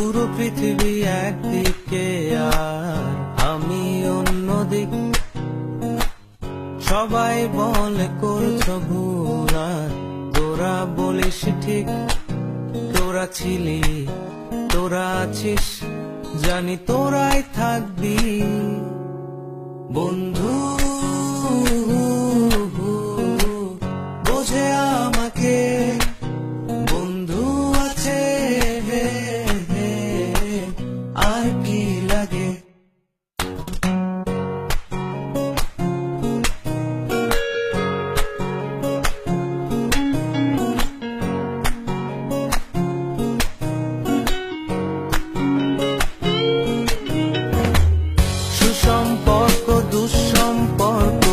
পুরো পৃথিবী একদিকে আর আমি অন্যদিক। সবাই বলে করছো ভুল আর তোরা বলিস ঠিক। তোরা ছিলি, তোরা আছিস, জানি তোরাই থাকবি বন্ধু। বোঝে আমাকে বন্ধু আছে, আর কি লাগে। সুসম্পর্ক দুঃসম্পর্ক,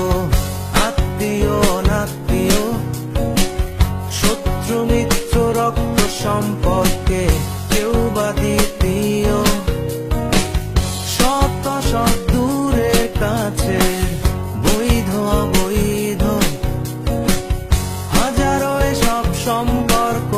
আত্মীয় অনাত্মীয়, শত্রু মিত্র রক্ত সম্পর্কে কেউ বা দ্বিতীয়। সৎ অসৎ দূরে কাছে, বৈধ অবৈধ, হাজারো এসব সম্পর্ক